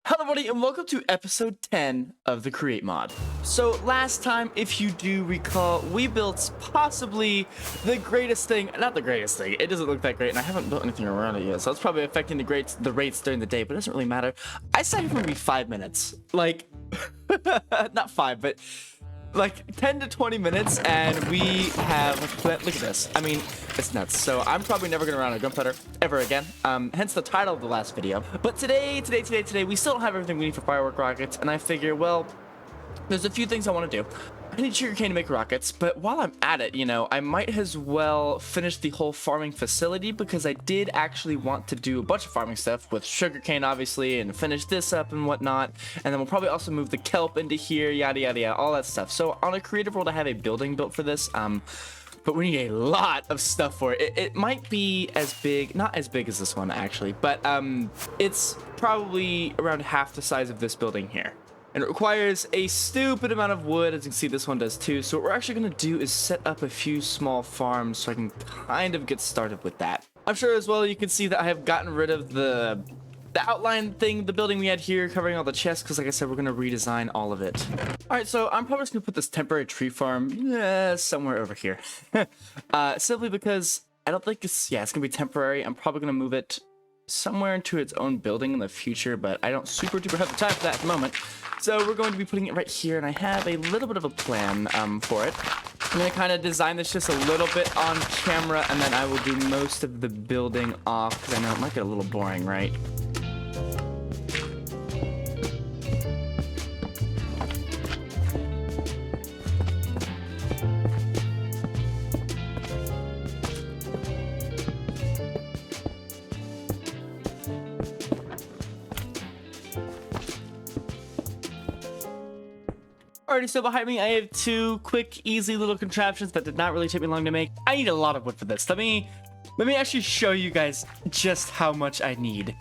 Hello everybody and welcome to episode 10 of the Create mod. So last time, if you do recall, we built possibly the greatest thing, not the greatest thing, it doesn't look that great and I haven't built anything around it yet, so it's probably affecting the rates during the day, but it doesn't really matter. I said it would be 5 minutes, like, not 5, but like 10 to 20 minutes and we have, look at this, I mean, it's nuts. So I'm probably never gonna run a gunpowder ever again, hence the title of the last video. But today, we still don't have everything we need for firework rockets, and I figure, well, there's a few things I want to do. I need sugarcane to make rockets, but while I'm at it, you know, I might as well finish the whole farming facility, because I did actually want to do a bunch of farming stuff with sugarcane, obviously, and finish this up and whatnot. And then we'll probably also move the kelp into here, yada yada yada, all that stuff. So on a creative world, I have a building built for this, but we need a lot of stuff for it. It might be as big, not as big as this one actually, but it's probably around half the size of this building here. And it requires a stupid amount of wood, as you can see this one does too. So what we're actually going to do is set up a few small farms so I can kind of get started with that. I'm sure as well you can see that I have gotten rid of the outline thing, the building we had here covering all the chests, because like I said, we're going to redesign all of it. Alright, so I'm probably just going to put this temporary tree farm somewhere over here. Simply because I don't think it's going to be temporary. I'm probably going to move it somewhere into its own building in the future, but I don't super duper have the time for that at the moment. So we're going to be putting it right here, and I have a little bit of a plan for it. I'm going to kind of design this just a little bit on camera, and then I will do most of the building off, because I know it might get a little boring, right? Alrighty, so behind me I have two quick, easy little contraptions that did not really take me long to make. I need a lot of wood for this. Let me actually show you guys just how much I need.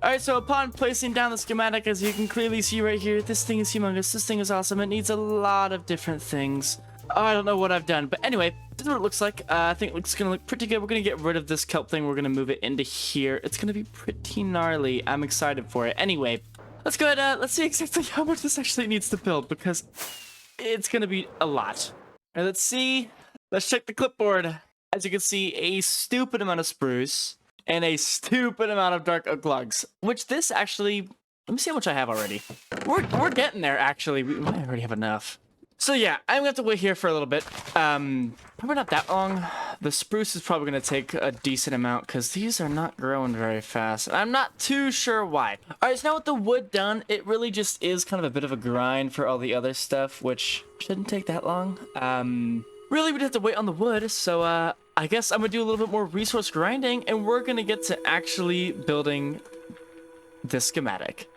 Alright, so upon placing down the schematic, as you can clearly see right here, this thing is humongous, this thing is awesome, it needs a lot of different things. Oh, I don't know what I've done, but anyway, this is what it looks like. I think it's gonna look pretty good. We're gonna get rid of this kelp thing, we're gonna move it into here. It's gonna be pretty gnarly. I'm excited for it. Anyway, let's go ahead, let's see exactly how much this actually needs to build, because it's gonna be a lot. All right, let's see. Let's check the clipboard. As you can see, a stupid amount of spruce and a stupid amount of dark oak logs, which this actually, let me see how much I have already. We're getting there, actually. We might already have enough. So yeah, I'm gonna have to wait here for a little bit. Probably not that long. The spruce is probably gonna take a decent amount because these are not growing very fast. I'm not too sure why. Alright, so now with the wood done, it really just is kind of a bit of a grind for all the other stuff, which shouldn't take that long. Really, we'd have to wait on the wood, so I guess I'm gonna do a little bit more resource grinding, and we're gonna get to actually building this schematic.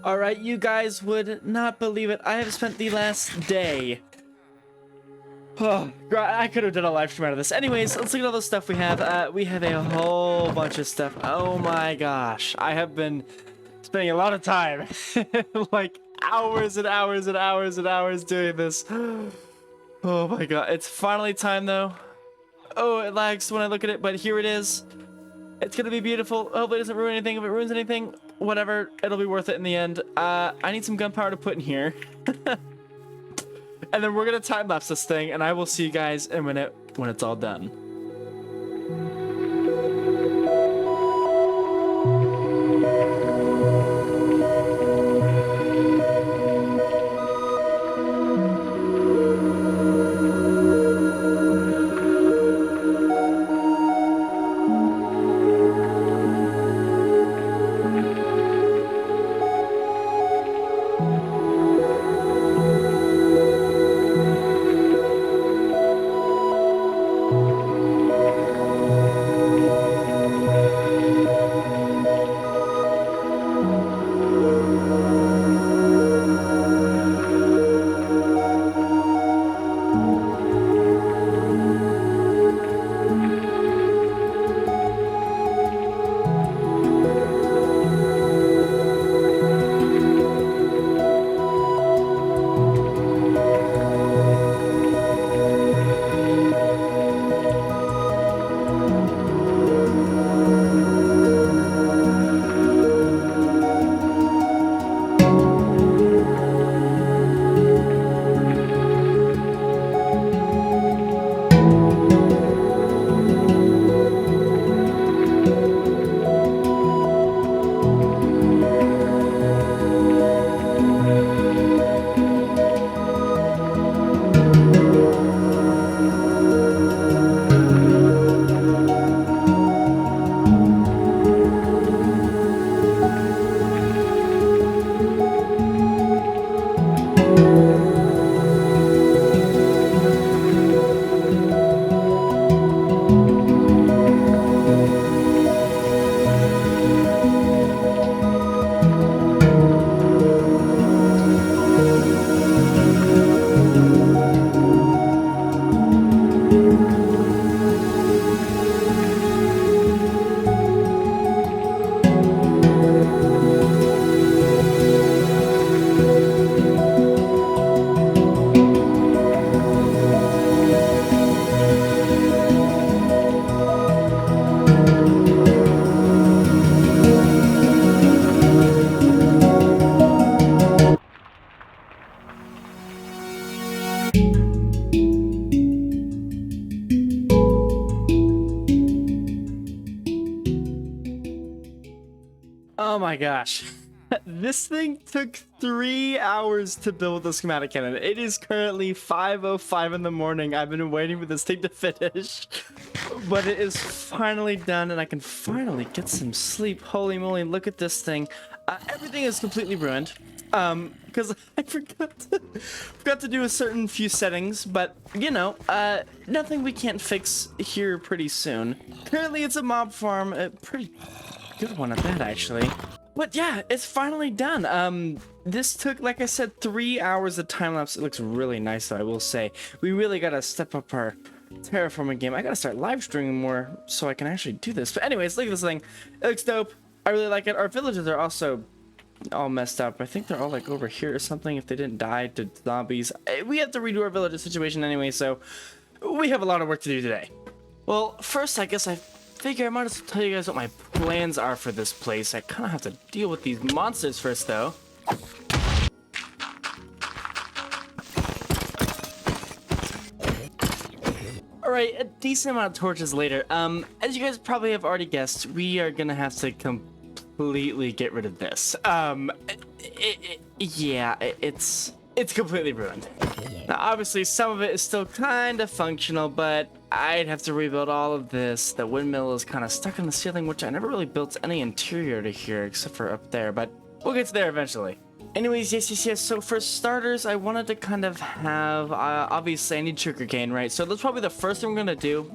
Alright, you guys would not believe it. I have spent the last day. Oh, I could have done a live stream out of this. Anyways, let's look at all the stuff we have. We have a whole bunch of stuff. Oh my gosh. I have been spending a lot of time. Like hours and hours and hours and hours doing this. Oh my god. It's finally time though. Oh, it lags when I look at it, but here it is. It's gonna be beautiful. Hopefully it doesn't ruin anything. If it ruins anything, whatever, it'll be worth it in the end. I need some gunpowder to put in here. And then we're gonna time-lapse this thing, and I will see you guys in a minute when it's all done. Oh my gosh. This thing took 3 hours to build the schematic cannon. It is currently 5:05 in the morning. I've been waiting for this thing to finish, but it is finally done and I can finally get some sleep. Holy moly, look at this thing. Everything is completely ruined because I forgot to do a certain few settings, but you know, nothing we can't fix here pretty soon. Currently it's a mob farm, a pretty good one at that actually. But yeah, it's finally done. This took, like I said, 3 hours of time lapse. It looks really nice though, I will say. We really gotta step up our terraforming game. I gotta start live streaming more so I can actually do this. But anyways, look at this thing. It looks dope. I really like it. Our villagers are also all messed up. I think they're all like over here or something if they didn't die to zombies. We have to redo our villager situation anyway, so we have a lot of work to do today. Well, first I guess I figure I might as well tell you guys what my plans are for this place. I kind of have to deal with these monsters first though. Alright, a decent amount of torches later. As you guys probably have already guessed, we are gonna have to completely get rid of this. It's completely ruined. Now, obviously, some of it is still kind of functional, but I'd have to rebuild all of this. The windmill is kind of stuck in the ceiling, which I never really built any interior to here, except for up there, but we'll get to there eventually. Anyways, yes. So for starters, I wanted to kind of have, obviously I need sugarcane, right? So that's probably the first thing we're gonna do,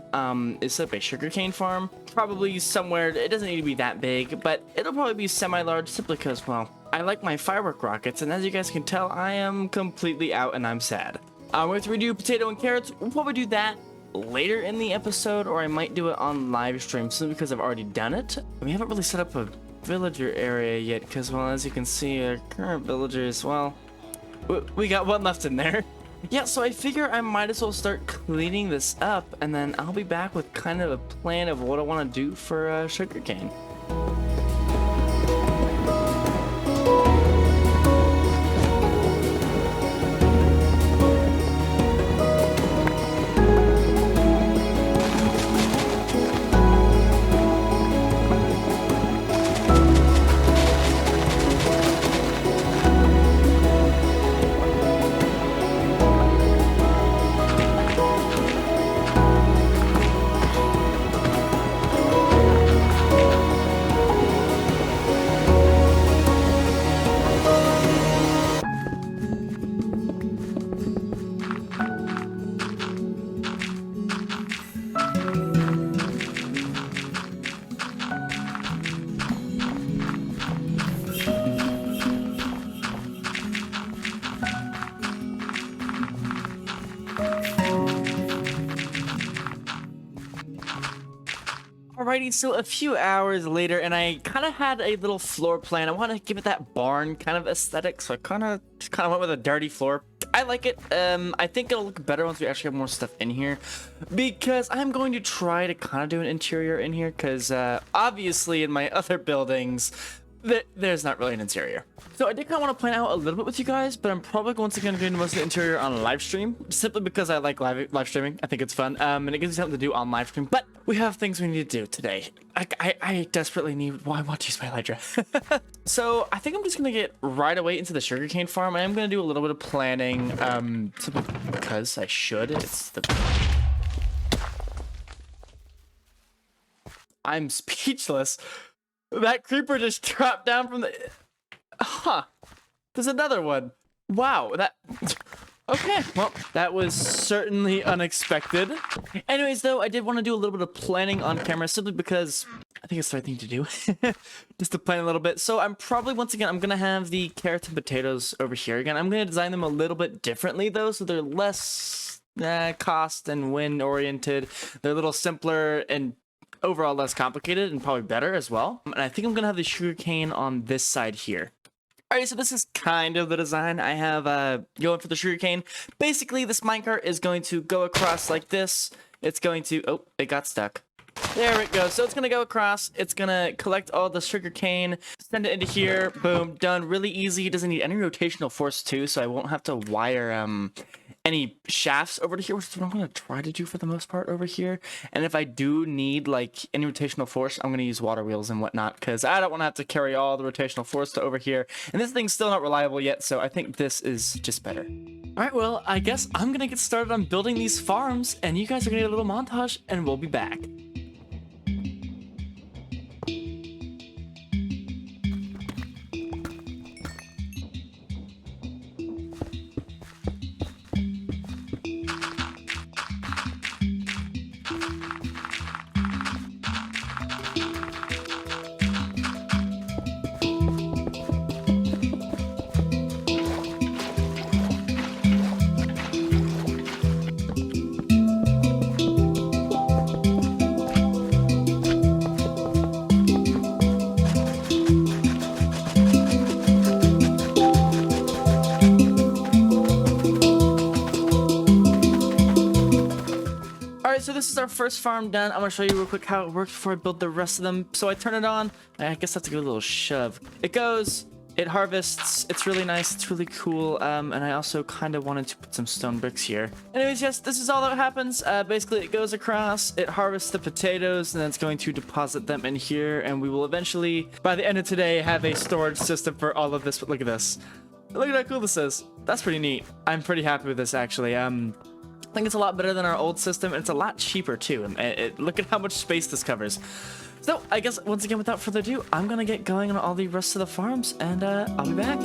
is set up a sugarcane farm. Probably somewhere, it doesn't need to be that big, but it'll probably be semi-large simply because, well, I like my firework rockets, and as you guys can tell, I am completely out and I'm sad. We have to redo potato and carrots. We'll probably do that later in the episode, or I might do it on live stream simply because I've already done it. We haven't really set up a villager area yet because, well, as you can see, our current villagers, well, we got one left in there. Yeah, so I figure I might as well start cleaning this up, and then I'll be back with kind of a plan of what I want to do for sugarcane. Alrighty, so a few hours later, and I kind of had a little floor plan. I want to give it that barn kind of aesthetic, so I kind of went with a dirty floor. I like it. I think it'll look better once we actually have more stuff in here, because I'm going to try to kind of do an interior in here, because obviously in my other buildings, there's not really an interior. So I did kind of want to plan out a little bit with you guys, but I'm probably once again going to do most of the interior on live stream, simply because I like live streaming. I think it's fun, and it gives me something to do on live stream. But we have things we need to do today. I desperately need. Well, I want to use my Elytra. So I think I'm just gonna get right away into the sugarcane farm. I am gonna do a little bit of planning, simply because I should. I'm speechless. That creeper just dropped down from the... Huh. There's another one. Wow, that... Okay, well, that was certainly unexpected. Anyways, though, I did want to do a little bit of planning on camera simply because I think it's the right thing to do. Just to plan a little bit. So I'm probably, once again, I'm going to have the carrots and potatoes over here. Again, I'm going to design them a little bit differently, though, so they're less cost and win oriented. They're a little simpler and overall less complicated and probably better as well. And I think I'm gonna have the sugarcane on this side here. Alright, so this is kind of the design I have going for the sugarcane. Basically, this minecart is going to go across like this. It's going to... Oh, it got stuck. There it goes. So it's gonna go across. It's gonna collect all the sugarcane, send it into here. Boom, done. Really easy. It doesn't need any rotational force too, so I won't have to wire any shafts over to here, which is what I'm going to try to do for the most part over here. And if I do need like any rotational force, I'm going to use water wheels and whatnot, because I don't want to have to carry all the rotational force to over here. And this thing's still not reliable yet, so I think this is just better. All right, well, I guess I'm going to get started on building these farms, and you guys are going to get a little montage, and we'll be back. So this is our first farm done. I'm gonna show you real quick how it works before I build the rest of them. So I turn it on. I guess that's a good little shove. It goes, it harvests. It's really nice. It's really cool. And I also kind of wanted to put some stone bricks here. Anyways, yes, this is all that happens. Basically, it goes across, it harvests the potatoes, and then it's going to deposit them in here. And we will eventually, by the end of today, have a storage system for all of this. But look at this. Look at how cool this is. That's pretty neat. I'm pretty happy with this, actually. I think it's a lot better than our old system, and it's a lot cheaper too. And look at how much space this covers. So I guess once again, without further ado, I'm gonna get going on all the rest of the farms, and I'll be back.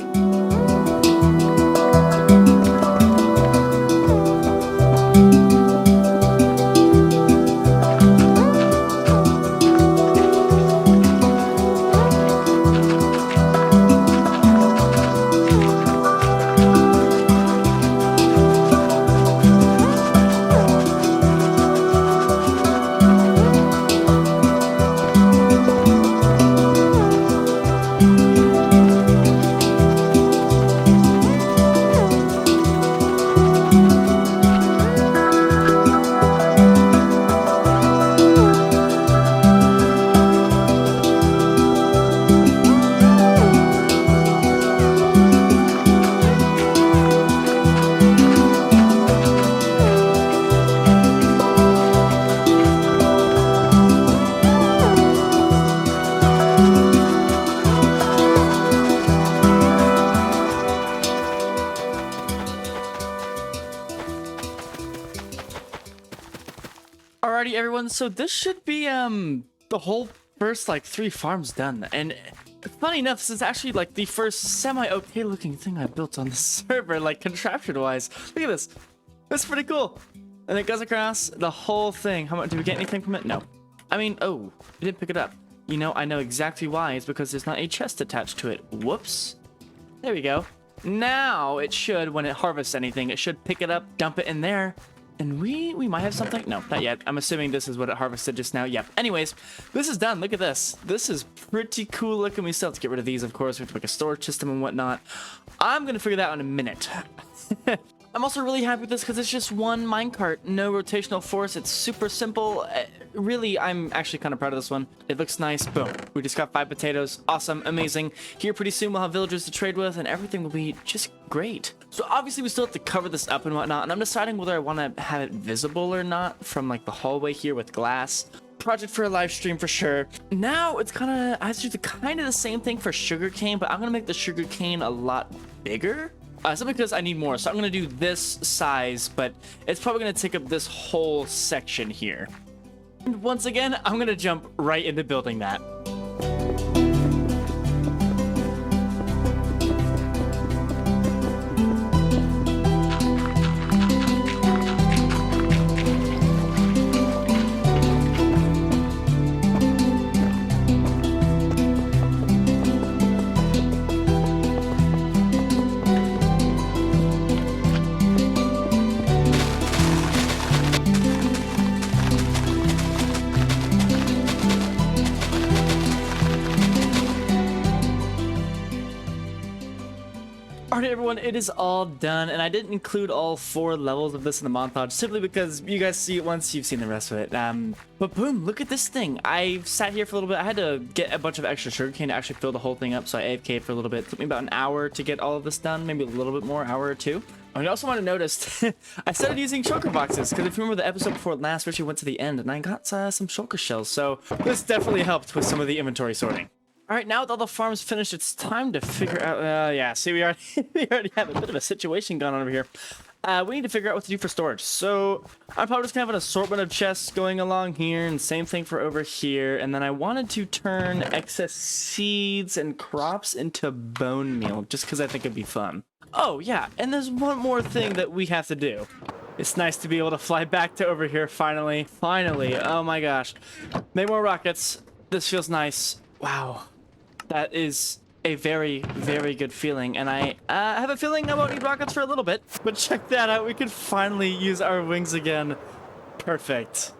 Alrighty, everyone, so this should be the whole first like 3 farms done. And funny enough, this is actually like the first semi-okay looking thing I built on the server, like contraption wise. Look at this. That's pretty cool. And it goes across the whole thing. How much do we get anything from it? No. I mean, oh, we didn't pick it up. You know, I know exactly why. It's because there's not a chest attached to it. Whoops. There we go. Now it should, when it harvests anything, it should pick it up, dump it in there. And we might have something. No, not yet. I'm assuming this is what it harvested just now. Yep. Anyways, this is done. Look at this. This is pretty cool looking. We still have to get rid of these, of course. We have to make a storage system and whatnot. I'm going to figure that out in a minute. I'm also really happy with this because it's just one minecart, no rotational force. It's super simple. Really, I'm actually kind of proud of this one. It looks nice. Boom. We just got 5 potatoes. Awesome. Amazing. Here pretty soon we'll have villagers to trade with and everything will be just great. So obviously we still have to cover this up and whatnot. And I'm deciding whether I want to have it visible or not from like the hallway here with glass. Project for a live stream for sure. Now it's kind of, I have to do kind of the same thing for sugarcane, but I'm going to make the sugarcane a lot bigger. Simply because I need more. So I'm going to do this size, but it's probably going to take up this whole section here. And once again, I'm going to jump right into building that. Alright everyone, it is all done, and I didn't include all 4 levels of this in the montage simply because you guys see it once you've seen the rest of it. But boom, look at this thing. I sat here for a little bit. I had to get a bunch of extra sugarcane to actually fill the whole thing up, so I AFK'd for a little bit. It took me about an hour to get all of this done, maybe a little bit more, hour or 2. I also want to notice, I started using shulker boxes, because if you remember the episode before last, we actually went to the end, and I got some shulker shells, so this definitely helped with some of the inventory sorting. All right, now with all the farms finished, it's time to figure out, yeah, see, we already have a bit of a situation going on over here. We need to figure out what to do for storage. So I'm probably just gonna have an assortment of chests going along here, and same thing for over here. And then I wanted to turn excess seeds and crops into bone meal, just because I think it'd be fun. Oh yeah, and there's one more thing that we have to do. It's nice to be able to fly back to over here finally. Finally, oh my gosh. Make more rockets. This feels nice. Wow, that is a very, very good feeling, and I have a feeling I won't need rockets for a little bit, but check that out, we can finally use our wings again. Perfect.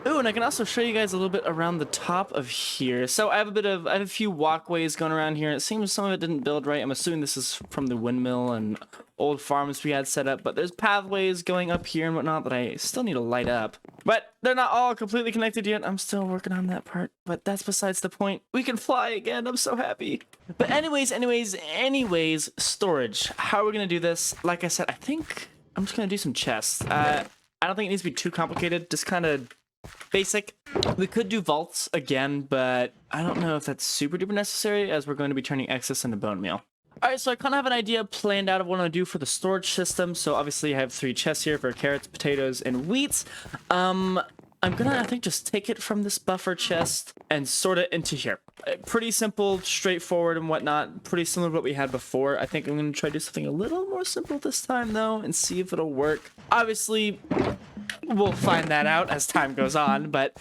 Ooh, and I can also show you guys a little bit around the top of here. So I have a few walkways going around here. It seems some of it didn't build right. I'm assuming this is from the windmill and old farms we had set up, but there's pathways going up here and whatnot that I still need to light up. But they're not all completely connected yet. I'm still working on that part, but that's besides the point. We can fly again. I'm so happy. But anyways, storage. How are we gonna do this? Like I said, I think I'm just gonna do some chests. I don't think it needs to be too complicated. Just kind of basic. We could do vaults again, but I don't know if that's super duper necessary, as we're going to be turning excess into bone meal. Alright, so I kind of have an idea planned out of what I'm going to do for the storage system. So obviously I have 3 chests here for carrots, potatoes, and wheat. I'm gonna, I think, just take it from this buffer chest and sort it into here. Pretty simple, straightforward, and whatnot. Pretty similar to what we had before. I think I'm gonna try to do something a little more simple this time, though, and see if it'll work. Obviously, we'll find that out as time goes on, but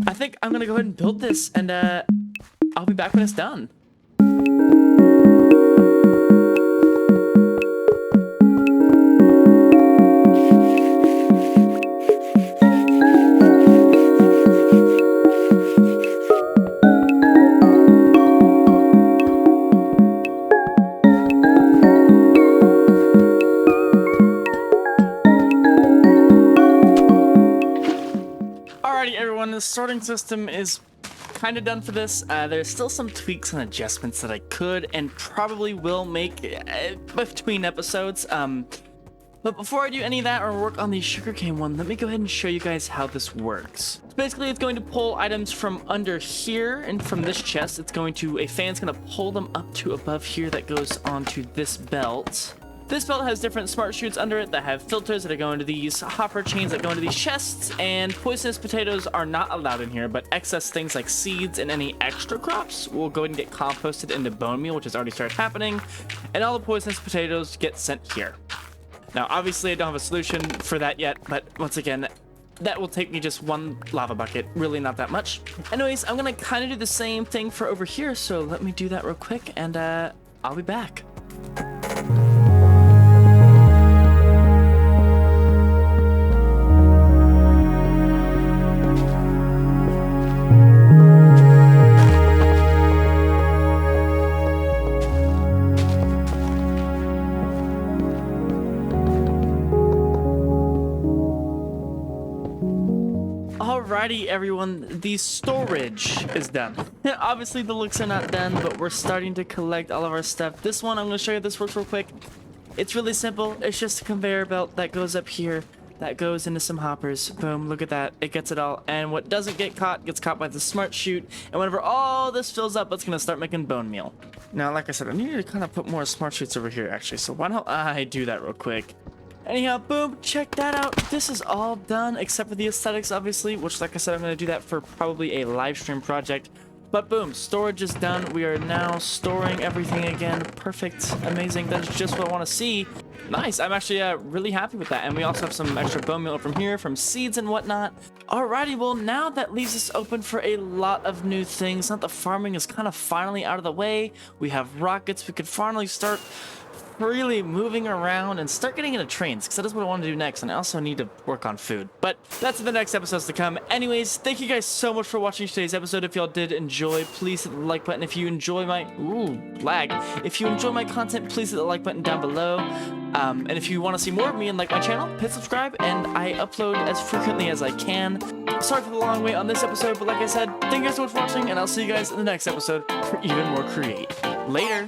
I think I'm gonna go ahead and build this, and I'll be back when it's done. The sorting system is kind of done for this. There's still some tweaks and adjustments that I could and probably will make between episodes. But before I do any of that or work on the sugarcane one, let me go ahead and show you guys how this works. So basically, it's going to pull items from under here, and from this chest, a fan's gonna pull them up to above here that goes onto this belt. This belt has different smart chutes under it that have filters that are going to these hopper chains that go into these chests, and poisonous potatoes are not allowed in here, but excess things like seeds and any extra crops will go ahead and get composted into bone meal, which has already started happening, and all the poisonous potatoes get sent here. Now, obviously, I don't have a solution for that yet, but once again, that will take me just 1 lava bucket, really not that much. Anyways, I'm gonna kind of do the same thing for over here, so let me do that real quick, and I'll be back. Alrighty, everyone, the storage is done. Obviously, the looks are not done, but we're starting to collect all of our stuff. This one, I'm going to show you this works real quick. It's really simple. It's just a conveyor belt that goes up here, that goes into some hoppers. Boom, look at that. It gets it all. And what doesn't get caught gets caught by the smart chute. And whenever all this fills up, it's going to start making bone meal. Now, like I said, I need to kind of put more smart chutes over here, actually. So why don't I do that real quick? Anyhow, boom, check that out. This is all done, except for the aesthetics, obviously, which, like I said, I'm going to do that for probably a live stream project. But boom, storage is done. We are now storing everything again. Perfect, amazing. That's just what I want to see. Nice, I'm actually really happy with that. And we also have some extra bone meal from here, from seeds and whatnot. Alrighty, well, now that leaves us open for a lot of new things. Now that the farming is kind of finally out of the way, we have rockets. We could finally start freely moving around and start getting into trains, because that is what I want to do next, and I also need to work on food. But that's in the next episodes to come. Anyways, thank you guys so much for watching today's episode. If y'all did enjoy, please hit the like button. If you enjoy my lag, if you enjoy my content, please hit the like button down below. And if you want to see more of me and like my channel, hit subscribe, and I upload as frequently as I can. Sorry for the long wait on this episode, but like I said, thank you guys so much for watching, and I'll see you guys in the next episode for even more Create. Later!